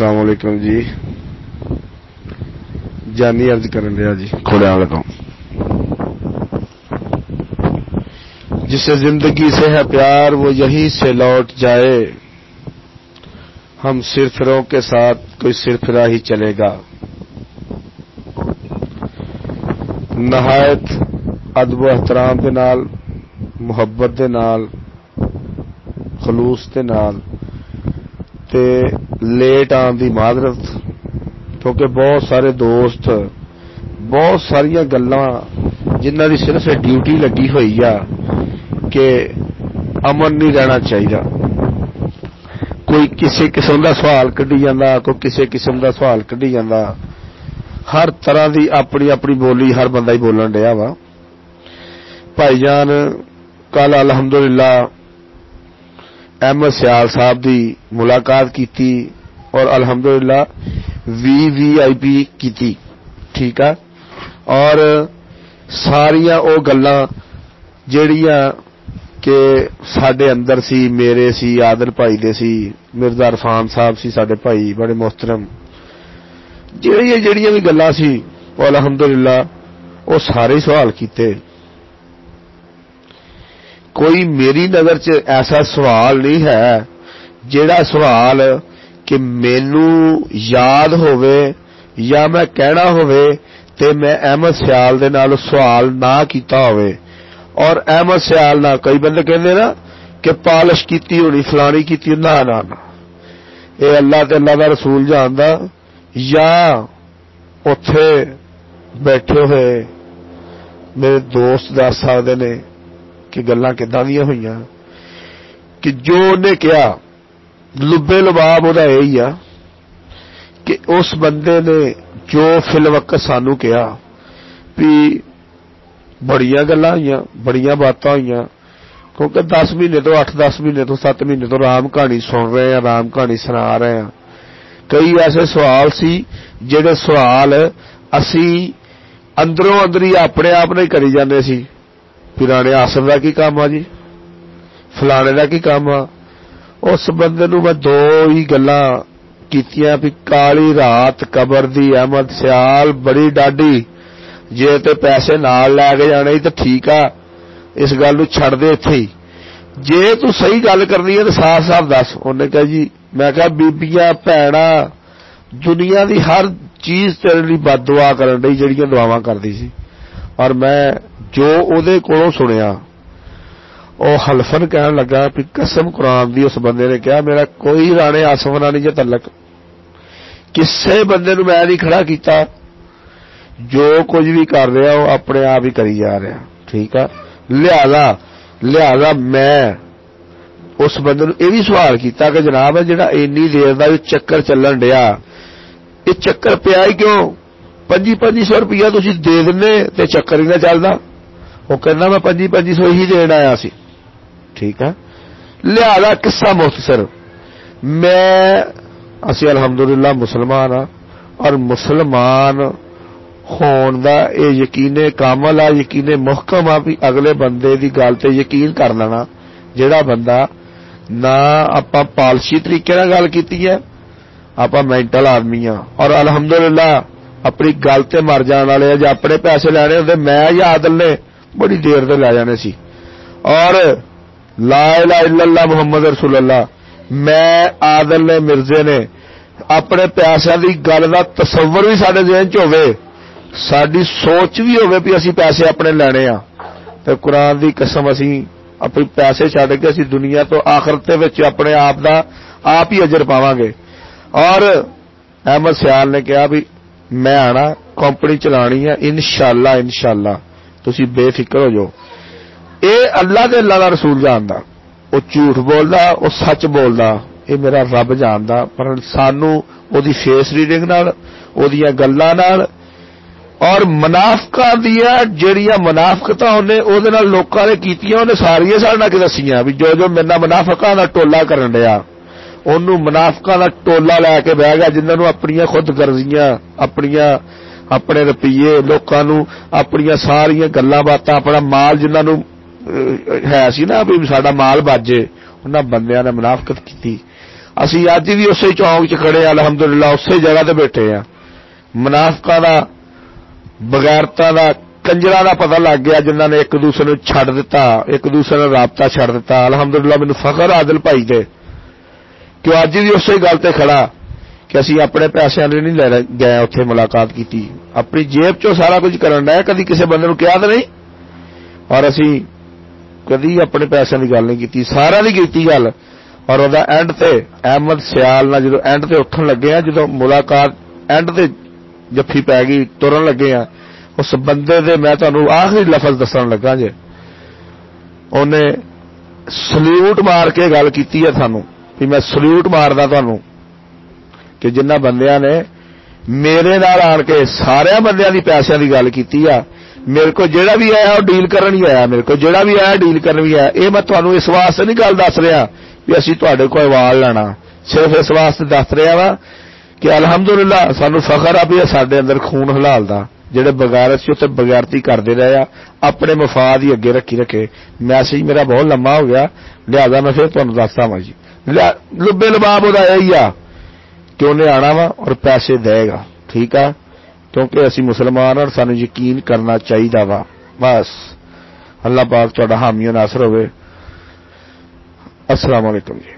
अस्सलाम वालेकुम जी। जानी अर्ज करन दिया जी खोड़ियाल तो। जिसे जिंदगी से है प्यार वो यहीं से लौट जाए, हम सिरफिरों के साथ कोई सिरफिरा ही चलेगा। नहायत अदब एहतराम दे नाल, मुहब्बत दे नाल, खलूस दे नाल ते लेट आने की माजरत, क्योंकि बहुत सारे दोस्त बहुत सारिया गल्लां जिन्हां दी सिर्फ ड्यूटी लगी हुई आ कि अमन नहीं रहना चाहिए। कोई किसी किस्म का सवाल कढ़ी जांदा, कोई किसी किस्म का सवाल कढ़ी जांदा। हर तरह की अपनी अपनी बोली हर बंदा ही बोलन डया वा। भाईजान कल अलहमदुलिल्लाह अहमद सियाल साहब की मुलाकात की और अलहमदुलिल्लाह VVIP की, ठीक है। और सारिया वो गल्लां जिहड़ियां कि साडे अंदर सी, मेरे सी, आदल भाई दे सी, मिर्जा इरफान साहब सी साडे भाई बड़े मोहतरम, जिहड़ियां भी गल्लां सी वो अलहमदुलिल्लाह वो सारे सवाल कीते। कोई मेरी नज़र च ऐसा सवाल नहीं है जिहड़ा सवाल कि मैनू याद होवे या मैं कहना होवे ते मैं अहमद सियाल दे नाल सवाल ना कीता होवे। और अहमद सियाल ना कई बंदे कहंदे ना कि पालिश कीती होनी फलानी कीती, ना ना ना, ये अल्लाह ते अल्लाह दा रसूल जानदा या उत्थे बैठे हुए मेरे दोस्त दस सकदे ने कि गल्लां किदां दियां होईयां। कि जो उन्हें कहा लुबे लबाब उहदा यही आ कि उस बंदे ने जो फिल वक्त सानू कहा भी बड़ियां गल्लां होईयां, बड़ियां बातां होईयां, क्योंकि 10 महीने तो 8-10 महीने तो 7 महीने तो राम कहानी सुन रहे हैं, राम कहानी सुना रहे हैं। कई ऐसे सवाल सी जिहड़े सवाल असी अंदरों अंदर ही अपने आप नहीं करी जाते सी। पुराने आसम का की काम आ जी, फलाने का की काम आ। उस बंदे नूं मैं दो ही गल्लां कीतियां भी काली रात कबर दी अहमद सियाल बड़ी डाडी, जे ते पैसे नाल लैके जाने तो ठीक आ, इस गल नूं छड्ड दे इत्थे ही। जे तू सही गल करनी है तो साफ साफ दस। उन्हें कहा जी, मैं कहा बीबियां भैणां दुनिया की हर चीज़ तेरे लिए बददुआ करन दी जिहड़ियां दुआवां करदी सी। और मैं जो उहदे कोलों सुनिया वो हलफन कहन लगा भी कसम कुरान दी उस बंदे ने कहा मेरा कोई राणे आसम नाल नहीं जे तलक, किसे बंदे नूं मैं नहीं खड़ा कीता, जो कुछ भी कर रहा वो अपने आप ही करी जा रहा, ठीक है। लिहाजा मैं उस बंदे नूं यह भी सवाल किया कि जनाब है जिहड़ा इन्नी देर का चक्कर चलन डिया, ये चक्कर पिया ही क्यों? 2500 रुपया तुसीं दे दिंदे ते चक्कर ही ना चलदा। वो कहना मैं 2500 ही देण आया सी, ठीक है। लिहाजा किस्सा मुख्तसर, मैं असीं अलहमदुलिल्लाह मुसलमान हाँ और मुसलमान होण दा ये यकीने कामल आ, यकीने मुहकम आ भी अगले बंदे दी गल ते यकीन कर लेना। जिहड़ा बंदा ना आपां पालशी तरीके नाल गल कीती है, आपां मेंटल आदमी आ और अलहमदुलिल्लाह अपनी गल ते मर जाने वाले जे अपने पैसे लैने होंदे मैं या आदल ने बड़ी देर ते लै जाने सी। और ला इलाहा इल्लल्लाह मुहम्मद रसूलुल्लाह मैं आदल ने मिर्जे ने अपने पैसों की गल का तसव्वुर भी साडे ज़हन च होवे, साडी सोच भी होवे भी असीं पैसे अपने लैणे आ ते कुरान दी कसम असीं अपने पैसे छड्ड के असीं दुनिया तो आखिरत दे विच अपने आप दा आप ही अजर पावांगे। और अहमद सियाल ने कहा भी मैं आना कंपनी चलानी है इंशाअल्लाह, इंशाअल्लाह तुसीं बेफिक्र हो जाओ। ये अल्लाह दे अल्लाह दा रसूल जानदा, वो झूठ बोलदा वो सच बोलदा, ये मेरा रब जानदा। पर सानू ओदी फेस रीडिंग नाल, ओदियां गल्लां नाल और मुनाफिकां दियां जिहड़ियां मुनाफिकतां उहने ओहदे नाल लोकां ने कीतियां उहने सारियां साडे नाल दस्सियां भी जो जो मेरे नाल मुनाफिकां दा टोला करन डिया उन्होंने मुनाफिकां दा टोला लैके बह गया जिन्होंने अपनियां खुद गर्जियां अपने रुपये लोकां नूं अपनियां सारियां गल्लां बातां अपना माल जिन्होंने है सी ना भी साडा माल बाजे उन्हां बंदियां ने मुनाफिकत कीती। असीं अज भी उसे चौंक च खड़े, अलहमदुलिल्लाह उसे जगह ते बैठे हैं। मुनाफिकां दा, बगैरतां दा, कंजरां दा पता लग गया जिन्हां ने एक दूसरे नूं छड्ड दिता, एक दूसरे नाल राबता छड्ड दिता। अलहमदुलिल्लाह मैनूं फखर आदिल भाई दे कि अज भी उसे गल ते खड़ा कि असीं अपने पैसिਆਂ ਲਈ नहीं ले गए, उत्थे मुलाकात की, अपनी जेब चों सारा कुछ करन डे, कदी किसी बंदे नूं कहा तो नहीं, और असीं कदी अपने पैसों की गल नहीं की, सारा दी कीती गल। और वह एंड ते अहमद सियाल नाल जो एंड ते उठन लगे हैं, जो मुलाकात एंड ते जफ्फी पै गई, तुरन लगे हैं, उस बंदे दे मैं तुहानूं आखिरी लफज दसन लगा जे, उन्हें सल्यूट मार के गल कीती है थानूं भी मैं सल्यूट मारदा तुहानूं कि जिन्हां बंदियां ने मेरे नाल आण के सारे बंदियां दी पैसिਆਂ दी गल कीती आ। मेरे को जेड़ा भी आया वो डील करन ही आया, मेरे को जेड़ा भी आया डील करन भी आया। ये मैं तुहानूं इस वास्ते नहीं गल दस रहा भी असीं तुहाडे कोल वाल लेना, सिर्फ इस वास्ते दस रहा वा कि अलहमदुलिल्लाह सानूं फखर आ भी साडे अंदर खून हलाल दा, ਜਿਹੜੇ बगैरत से उत्थे बगैरती करते रहे आ, अपने मफाद ही अगे रखी रखे। मैसेज मेरा बहुत लंबा हो गया, लिहाजा मैं फिर तुहानूं दसदा वां जी, लुब्बे लबाब उहदा यही आ कि उन्हें आना वा और पैसे देगा, ठीक है, क्योंकि असी मुसलमान और सानूं यकीन करना चाहिए वा। बस अल्लाह पाक तुहाडा हामी नासर होवे। अस्सलाम वालेकुम जी।